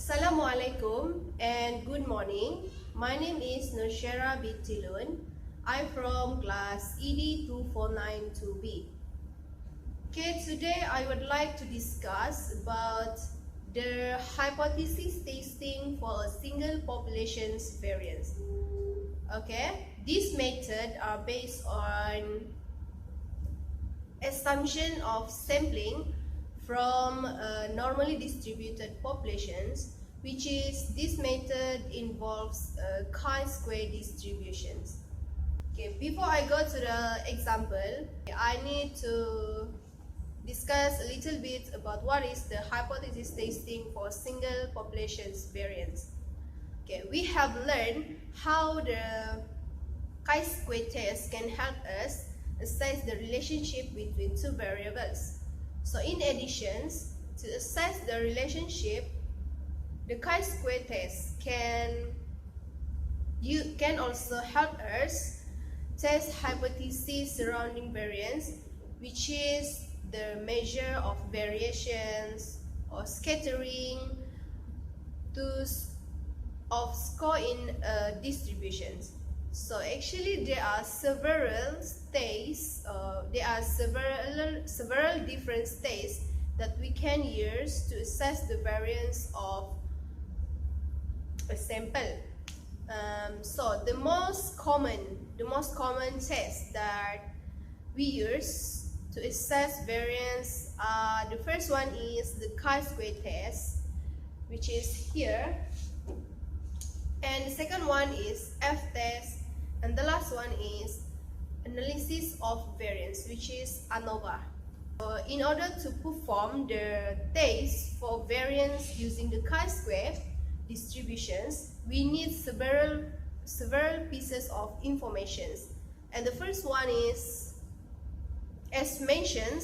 Assalamualaikum and good morning. My name is Nushera Bitilun. I'm from class ED2492B. Okay, today I would like to discuss about the hypothesis testing for a single population's variance. Okay, this method are based on assumption of sampling from normally distributed populations, which is this method involves chi-square distributions. Okay, before I go to the example, I need to discuss a little bit about what is the hypothesis testing for single populations variance. Okay, we have learned how the chi-square test can help us assess the relationship between two variables. So in addition to assess the relationship, the chi-square test can also help us test hypotheses surrounding variance, which is the measure of variations or scattering of score in distributions. So actually there are several different states that we can use to assess the variance of a sample. So the most common test that we use to assess variance, the first one is the chi-square test, which is here, and the second one is F-test, and the last one is analysis of variance, which is ANOVA. In order to perform the test for variance using the chi-square distributions, we need several pieces of information. And the first one is, as mentioned,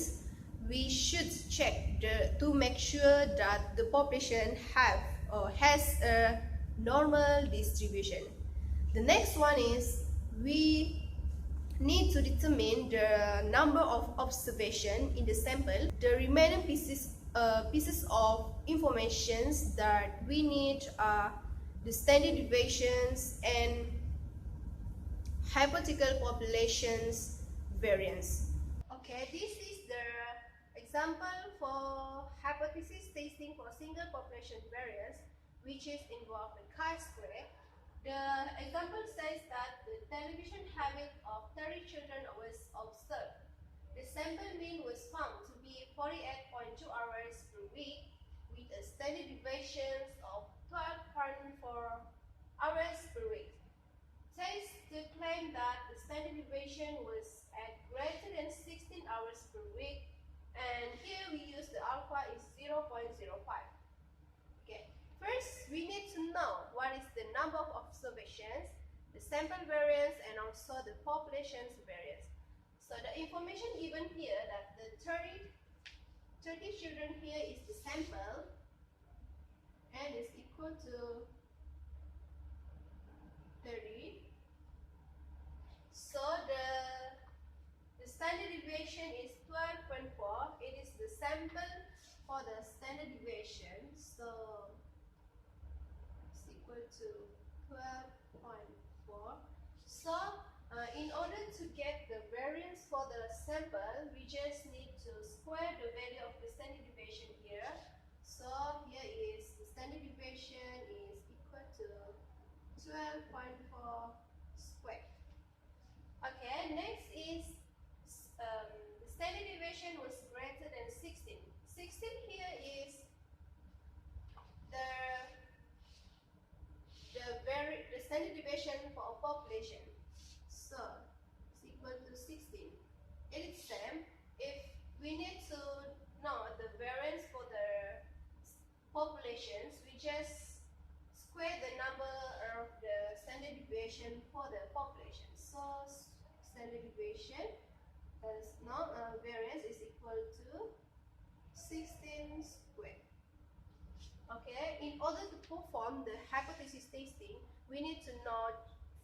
we should check to make sure that the population has a normal distribution. The next one is we need to determine the number of observations in the sample. The remaining pieces of information that we need are the standard deviations and hypothetical populations variance. Okay, this is the example for hypothesis testing for single population variance, which is involved in chi-square. The example says that the television habit of 30 children was observed. The sample mean was found to be 48.2 hours per week with a standard deviation of 12.4 hours per week. Tests to claim that the standard deviation was at greater than 16 hours per week, and here we use the alpha is 0.05. Okay. First, we need to know what is the number of observations, the sample variance, and also the population's variance. So the information given here that the 30 children here is the sample and is equal to 30. So the standard deviation is 12.4. It is the sample for the standard deviation. So equal to 12.4. So in order to get the variance for the sample, we just need to square the value of the standard deviation here. So here is the standard deviation is equal to 12.4 squared. Okay, next is the standard deviation was greater than 16. 16 here is the standard deviation for a population. So it's equal to 16. It is same. If we need to know the variance for the populations, we just square the number of the standard deviation for the population. So standard deviation is variance is equal to 16 squared. Okay, in order to perform the hypothesis testing, we need to know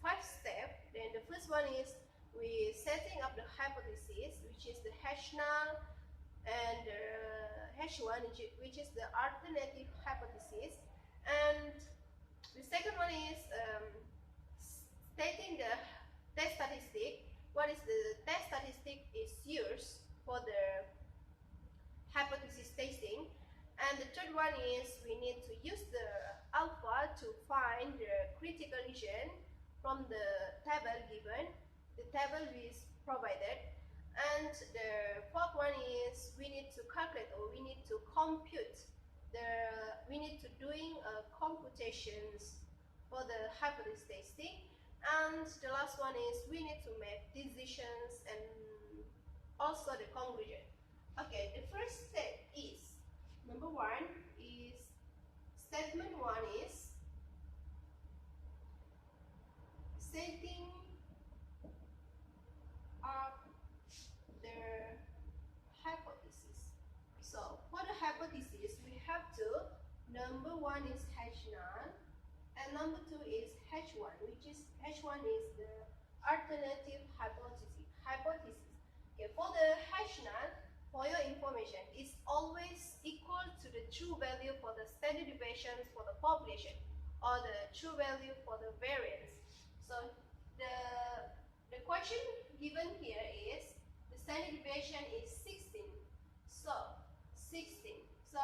5 steps. Then the first one is we setting up the hypothesis, which is the hash null, and hash 1, which is the alternative hypothesis. And the second one is stating the test statistic. What is the test statistic is used for the hypothesis testing. And the third one is we need to use the alpha to find the critical region from the table given. The table is provided. And the fourth one is we need to calculate, or we need to compute we need to doing computations for the hypothesis testing. And the last one is we need to make decisions and also the conclusion. Okay, the first step is number one is statement one is setting up the hypothesis. So for the hypothesis, we have to, number one is H0 and number two is H1, which is H1 is the alternative hypothesis. Okay, for the H0, for your information, it's always equal to the true value for the standard deviations for the population or the true value for the variance. So the question given here is the standard deviation is 16. So 16. So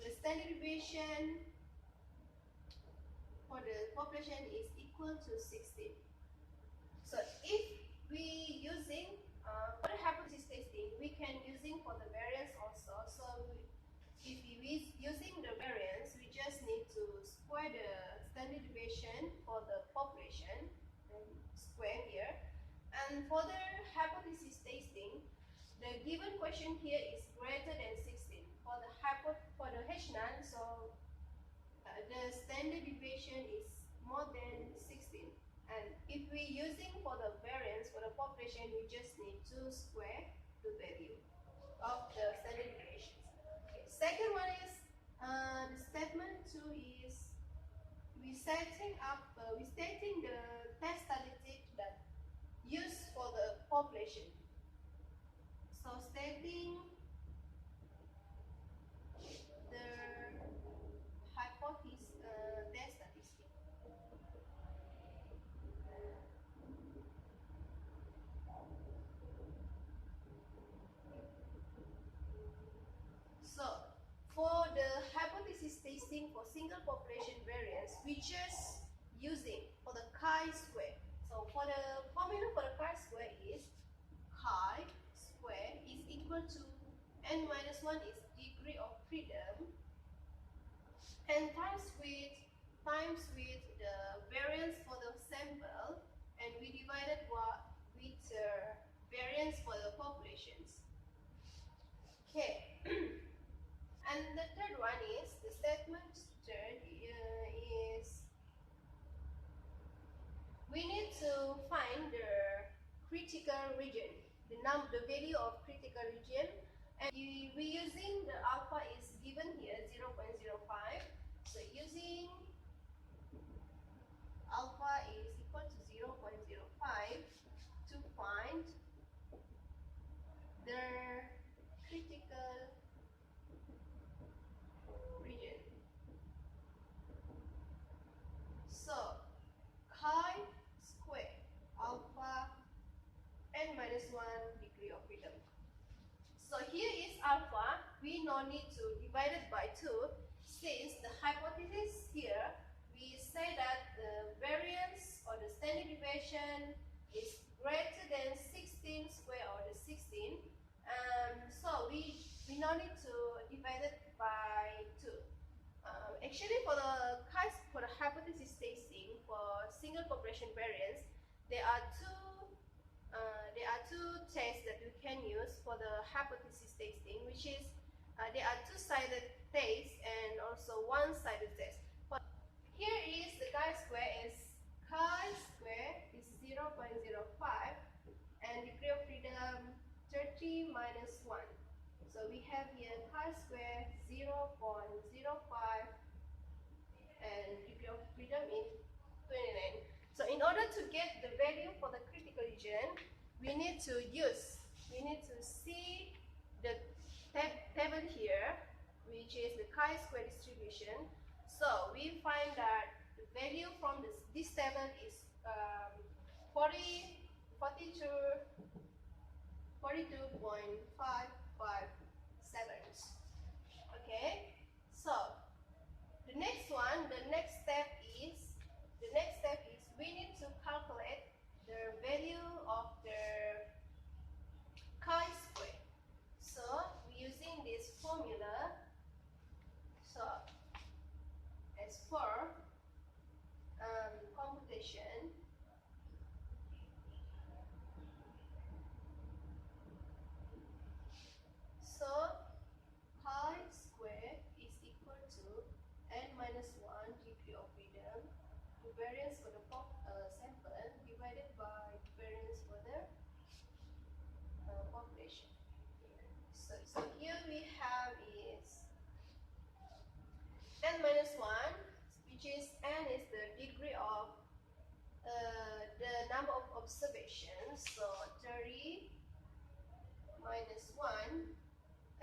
the standard deviation for the population is equal to 16. So if we using for the hypothesis testing, we can using for the variance also. So if we using the variance, we just need to square the standard deviation for the population and square here. And for the hypothesis testing, the given question here is greater than 16 for the H0. So the standard deviation is more than 16. And if we're using for the variance for the population, we just need to square the value of the standard deviations. Okay. Second one is the statement 2 is we stating the test statistic that used for the population. So stating the hypothesis test statistic. So for the hypothesis testing for single population variance, we just using for the chi-square. So for the formula for the chi-square is chi-square is equal to n minus 1 is degree of freedom and times with the variance for the sample, and we divided with variance for the populations. Okay. And the third one is the statement third is we need to find the critical region, the value of critical region, and we using the alpha is given here 0.05. So using alpha is equal to 0.05 to find the critical region. So chi-square alpha n minus 1 degree of freedom. So here is alpha. We no need to divide it by 2 since the hypothesis here we say that the variance or the standard deviation is greater than 16 square or the 16. So we no need to divide it by 2. Actually, for the hypothesis testing for single population variance, there are two tests that we can use for the hypothesis testing, which is there are two-sided tests and also one-sided test. But here is the chi-square is 0.05 and degree of freedom 30 minus 1. So we have here chi-square 0.05 and degree of freedom is 29. So in order to get the value for the critical region, we need to see the table here, which is the chi-square distribution, So we find that the value from this table is 42 42.557. Okay, so the next one, the next step is we need to calculate the value of the chi-square. So we're using this formula. So as for computation, so pi square is equal to n-1 degree of freedom, the variance for the sample divided by the variance for the population. So here we have is n-1, which is n is the degree of the number of observations. So 30 minus 1.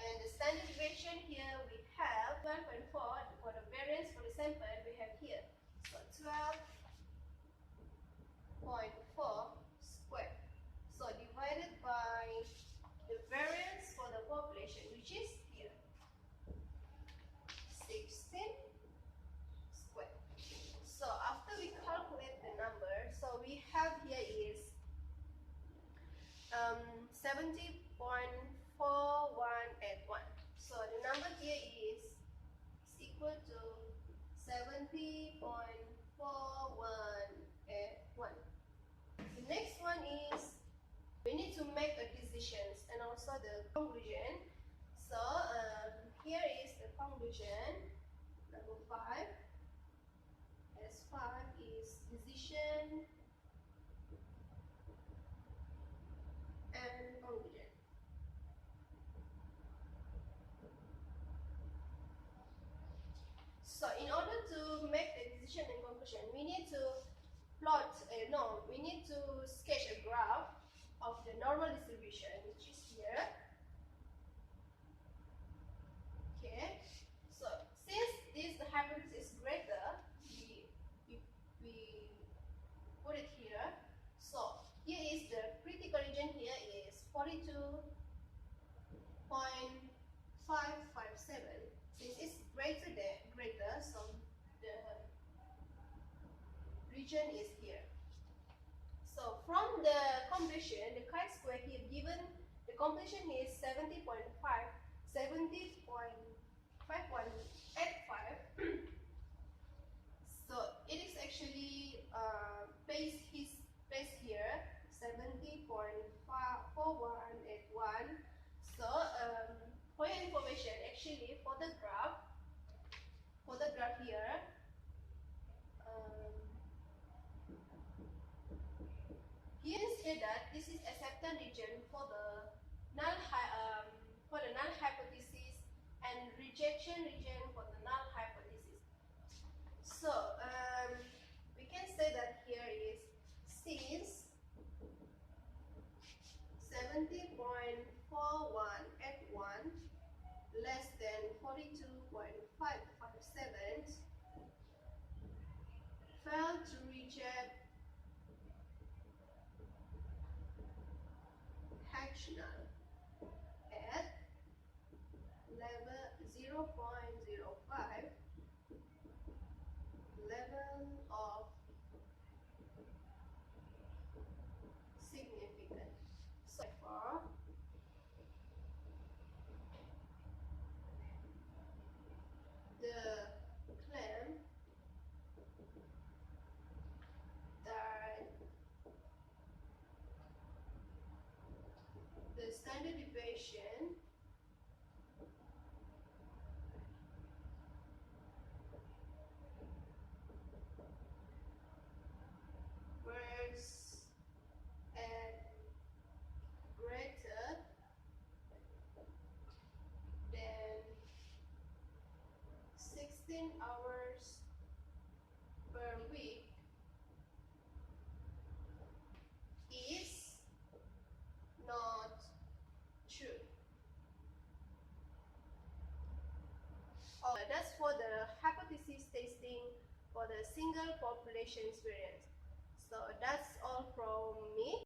And the standard deviation here we have 12.4 for the variance for the sample we have here. So 12.4 squared. So divided by the variance for the population, which is here 16 squared. So after we calculate the number, so we have here is 70.4181. So the number here is equal to 70.4181. The next one is we need to make a decisions and also the conclusion. So here is the conclusion, number 5. As 5 is decision and conclusion. So in order to make the decision and conclusion, we need to we need to sketch a graph of the normal distribution, which is here. Okay, so since the hypothesis is greater, we put it here. So here is the critical region, here is 42.557. Since it's greater, so the region is here. So from the completion, the chi-square here given, the completion is 70.5185. So it is actually placed here 70.4181. So for your information, actually for the graph here, here is said that this is acceptance region for the null hypothesis and rejection region for the null hypothesis. So we can say that here is since 70.4181 less than 42.557 failed to reject H null at level 0.05 level of significance. So for the claim that the standard deviation was at greater than 16 hours per week is not true. single population's variance. So that's all from me.